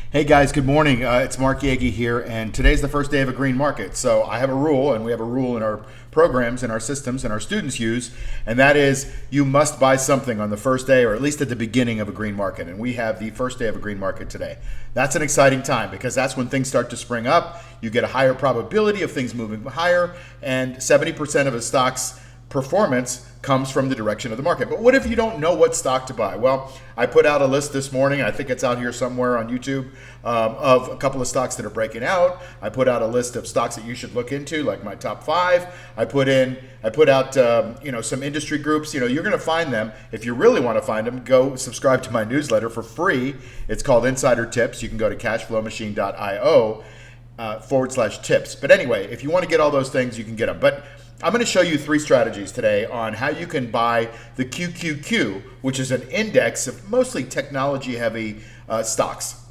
Hey guys, good morning. It's Mark Yagi here, and today's the first day of a green market. So I have a rule, and we have a rule in our programs and our systems and our students use, and that is you must buy something on the first day or at least at the beginning of a green market. And we have the first day of a green market today. That's an exciting time because that's when things start to spring up. You get a higher probability of things moving higher, and 70% of a stock's performance comes from the direction of the market. But what if you don't know what stock to buy? Well, I put out a list this morning, I think it's out here somewhere on YouTube, of a couple of stocks that are breaking out. I put out a list of stocks that you should look into, like my top 5. I put out some industry groups. You're going to find them. If you really want to find them, go subscribe to my newsletter for free. It's called Insider Tips. You can go to cashflowmachine.io /tips. But anyway, if you want to get all those things, you can get them. But I'm going to show you 3 strategies today on how you can buy the QQQ, which is an index of mostly technology-heavy stocks.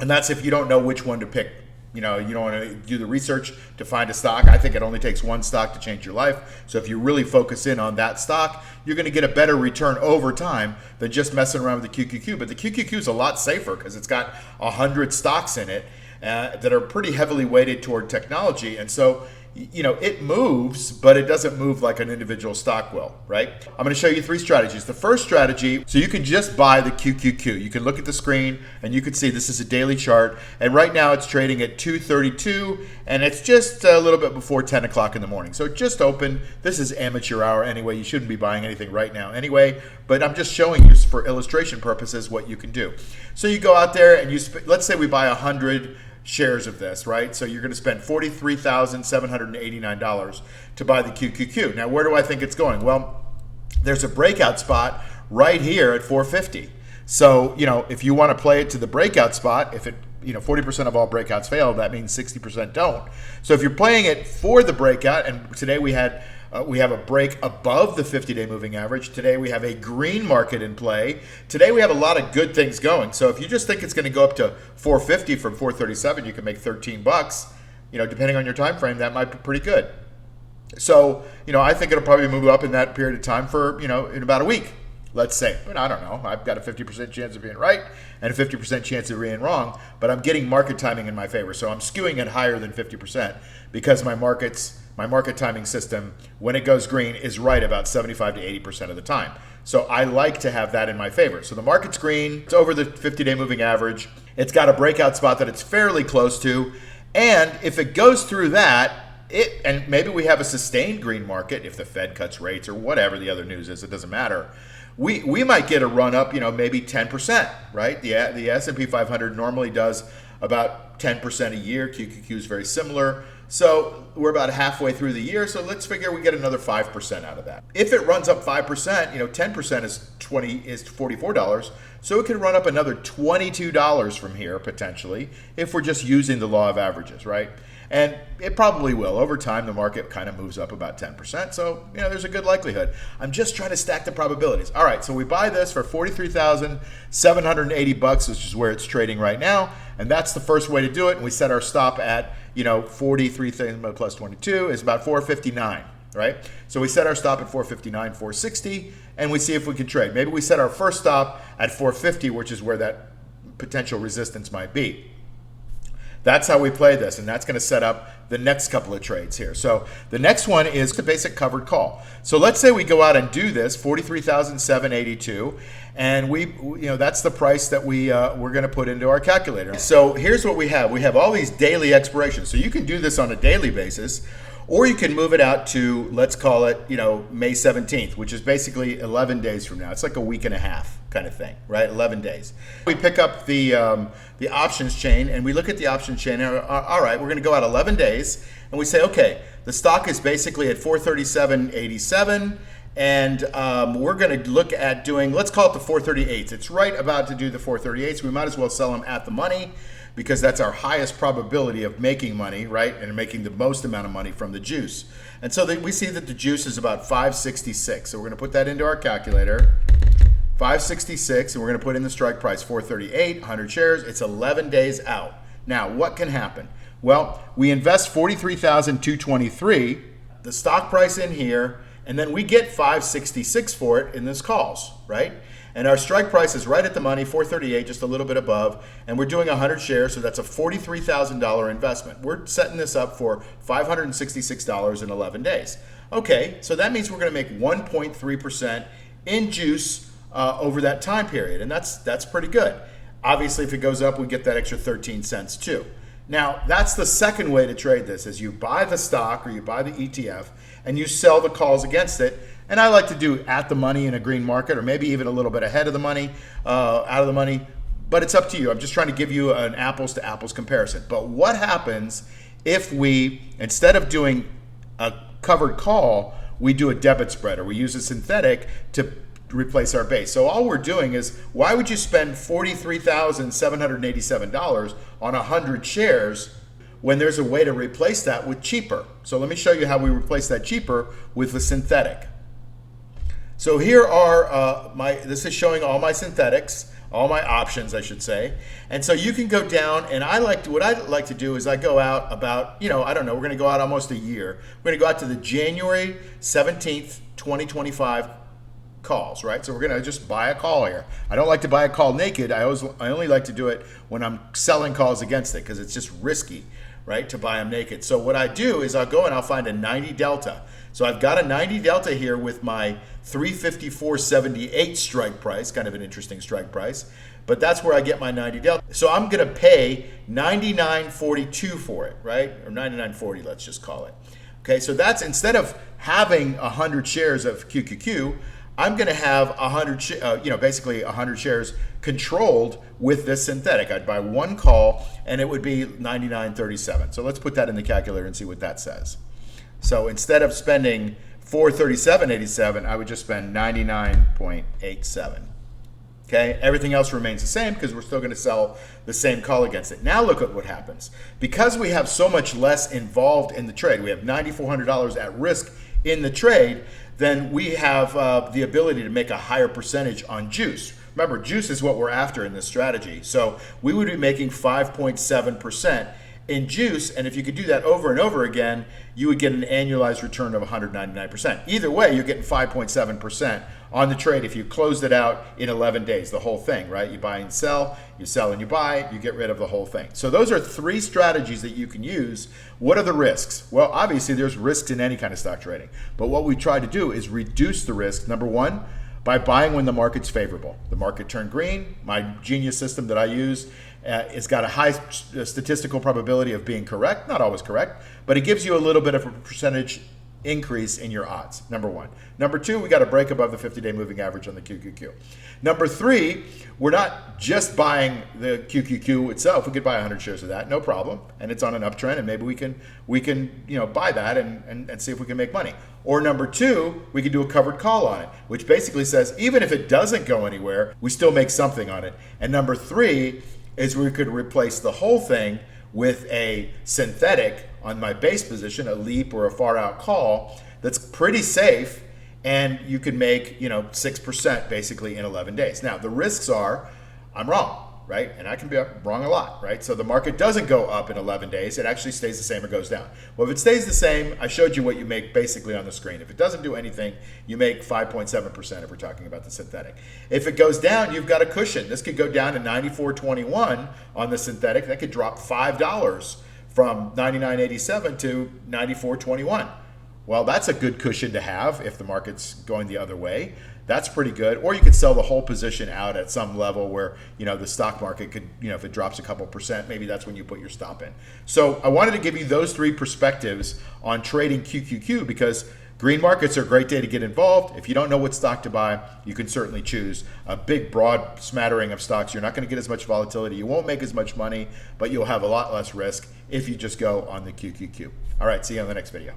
And that's if you don't know which one to pick. You don't want to do the research to find a stock. I think it only takes one stock to change your life. So if you really focus in on that stock, you're going to get a better return over time than just messing around with the QQQ. But the QQQ is a lot safer because it's got 100 stocks in it that are pretty heavily weighted toward technology. And so it moves, but it doesn't move like an individual stock will, right? I'm going to show you 3 strategies. The first strategy, so you can just buy the QQQ. You can look at the screen and you can see this is a daily chart. And right now it's trading at 232 and it's just a little bit before 10 o'clock in the morning. So it just opened. This is amateur hour anyway. You shouldn't be buying anything right now anyway, but I'm just showing you for illustration purposes what you can do. So you go out there and let's say we buy 100 shares of this, right? So you're going to spend $43,789 to buy the QQQ. Now, where do I think it's going? Well, there's a breakout spot right here at 450. So, if you want to play it to the breakout spot, if it 40% of all breakouts fail, that means 60% don't. So if you're playing it for the breakout, and today we have a break above the 50-day moving average. Today we have a green market in play. Today we have a lot of good things going. So if you just think it's going to go up to 450 from 437, you can make $13. Depending on your time frame, that might be pretty good. So I think it'll probably move up in that period of time for in about a week, let's say. But I don't know. I've got a 50% chance of being right and a 50% chance of being wrong. But I'm getting market timing in my favor, so I'm skewing it higher than 50% because my market timing system, when it goes green, is right about 75 to 80% of the time. So I like to have that in my favor. So the market's green, it's over the 50-day moving average. It's got a breakout spot that it's fairly close to. And if it goes through that, and maybe we have a sustained green market, if the Fed cuts rates or whatever the other news is, it doesn't matter. We might get a run up, maybe 10%, right? The S&P 500 normally does about 10% a year. QQQ is very similar. So we're about halfway through the year. So let's figure we get another 5% out of that. If it runs up 5%, 10% is $44. So it can run up another $22 from here potentially if we're just using the law of averages, right? And it probably will. Over time, the market kind of moves up about 10%. So, there's a good likelihood. I'm just trying to stack the probabilities. All right, so we buy this for $43,780, which is where it's trading right now. And that's the first way to do it. And we set our stop at, 43,000 plus 22 is about 459, right? So we set our stop at 459, 460, and we see if we can trade. Maybe we set our first stop at 450, which is where that potential resistance might be. That's how we play this, and that's going to set up the next couple of trades here. So the next one is the basic covered call. So let's say we go out and do this, 43,782, and that's the price that we're going to put into our calculator. So here's what we have. We have all these daily expirations. So you can do this on a daily basis, or you can move it out to, let's call it, May 17th, which is basically 11 days from now. It's like a week and a half kind of thing, right? 11 days. We pick up the options chain and we look at the options chain. And, all right, we're going to go out 11 days and we say, okay, the stock is basically at 437.87. And we're going to look at doing, let's call it the 438s. It's right about to do the 438s. We might as well sell them at the money because that's our highest probability of making money, right? And making the most amount of money from the juice. And so we see that the juice is about 566. So we're going to put that into our calculator. 566, and we're going to put in the strike price, 438, 100 shares. It's 11 days out. Now, what can happen? Well, we invest 43,223, the stock price in here, and then we get 566 for it in this calls, right? And our strike price is right at the money, 438, just a little bit above. And we're doing 100 shares, so that's a $43,000 investment. We're setting this up for $566 in 11 days. Okay, so that means we're going to make 1.3% in juice over that time period. And that's pretty good. Obviously, if it goes up, we get that extra 13 cents too. Now, that's the second way to trade this, is you buy the stock or you buy the ETF and you sell the calls against it. And I like to do at the money in a green market, or maybe even a little bit ahead of the money, out of the money, but it's up to you. I'm just trying to give you an apples to apples comparison. But what happens if we, instead of doing a covered call, we do a debit spread, or we use a synthetic to replace our base? So all we're doing is, why would you spend $43,787 on 100 shares when there's a way to replace that with cheaper? So let me show you how we replace that cheaper with the synthetic. So here are this is showing all my synthetics, all my options, I should say. And so you can go down, and what I like to do is I go out about, I don't know, we're going to go out almost a year. We're going to go out to the January 17th, 2025 calls, right? So we're going to just buy a call here. I don't like to buy a call naked. I only like to do it when I'm selling calls against it, because it's just risky, right, to buy them naked. So what I do is I'll go and I'll find a 90 delta. So I've got a 90 delta here with my 354.78 strike price, kind of an interesting strike price, but that's where I get my 90 delta. So I'm going to pay $99.42 for it, right? Or $99.40, let's just call it. Okay, so that's, instead of having 100 shares of QQQ, I'm going to have 100, basically 100 shares controlled with this synthetic. I'd buy one call and it would be $99.37. So let's put that in the calculator and see what that says. So instead of spending $437.87, I would just spend $99.87. Okay, everything else remains the same because we're still going to sell the same call against it. Now look at what happens. Because we have so much less involved in the trade, we have $9,400 at risk in the trade, then we have the ability to make a higher percentage on juice. Remember, juice is what we're after in this strategy. So we would be making 5.7% in juice, and if you could do that over and over again, you would get an annualized return of 199%. Either way, you're getting 5.7% on the trade if you closed it out in 11 days, the whole thing, right? You buy and sell, you sell and you buy, you get rid of the whole thing. So those are three strategies that you can use. What are the risks? Well, obviously there's risks in any kind of stock trading, but what we try to do is reduce the risk. Number one, by buying when the market's favorable. The market turned green. My genius system that I use, it's got a high statistical probability of being correct, not always correct, but it gives you a little bit of a percentage increase in your odds, number one. Number two, we got to break above the 50-day moving average on the QQQ. Number three, we're not just buying the QQQ itself. We could buy 100 shares of that, no problem, and it's on an uptrend, and maybe we can buy that and see if we can make money. Or number two, we could do a covered call on it, which basically says even if it doesn't go anywhere, we still make something on it. And number three is we could replace the whole thing with a synthetic on my base position, a leap or a far out call that's pretty safe, and you can make 6% basically in 11 days. Now the risks are I'm wrong, right? And I can be wrong a lot, right? So the market doesn't go up in 11 days. It actually stays the same or goes down. Well, if it stays the same, I showed you what you make basically on the screen. If it doesn't do anything, you make 5.7% if we're talking about the synthetic. If it goes down, you've got a cushion. This could go down to 94.21 on the synthetic. That could drop $5 from 99.87 to 94.21. Well, that's a good cushion to have if the market's going the other way. That's pretty good. Or you could sell the whole position out at some level where, the stock market could, if it drops a couple percent, maybe that's when you put your stop in. So I wanted to give you those three perspectives on trading QQQ because green markets are a great day to get involved. If you don't know what stock to buy, you can certainly choose a big, broad smattering of stocks. You're not going to get as much volatility. You won't make as much money, but you'll have a lot less risk if you just go on the QQQ. All right, see you on the next video.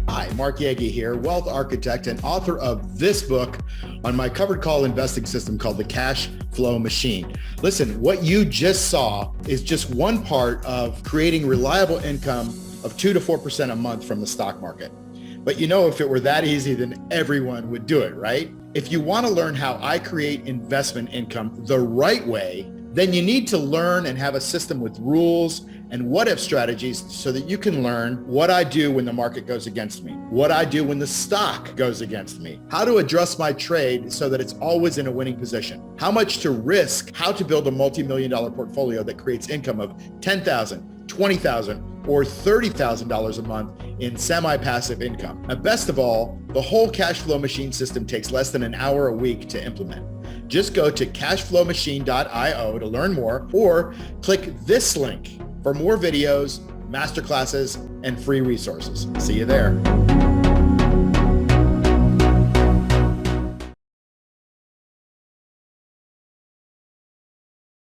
Hi, Mark Yagi here, wealth architect and author of this book on my covered call investing system called the Cash Flow Machine. Listen, what you just saw is just one part of creating reliable income of 2 to 4% a month from the stock market. But if it were that easy, then everyone would do it, right? If you want to learn how I create investment income the right way, then you need to learn and have a system with rules and what-if strategies so that you can learn what I do when the market goes against me, what I do when the stock goes against me, how to adjust my trade so that it's always in a winning position, how much to risk, how to build a multi-million-dollar portfolio that creates income of $10,000, $20,000, or $30,000 a month in semi-passive income. And best of all, the whole cash flow machine system takes less than an hour a week to implement. Just go to cashflowmachine.io to learn more, or click this link for more videos, masterclasses, and free resources. See you there.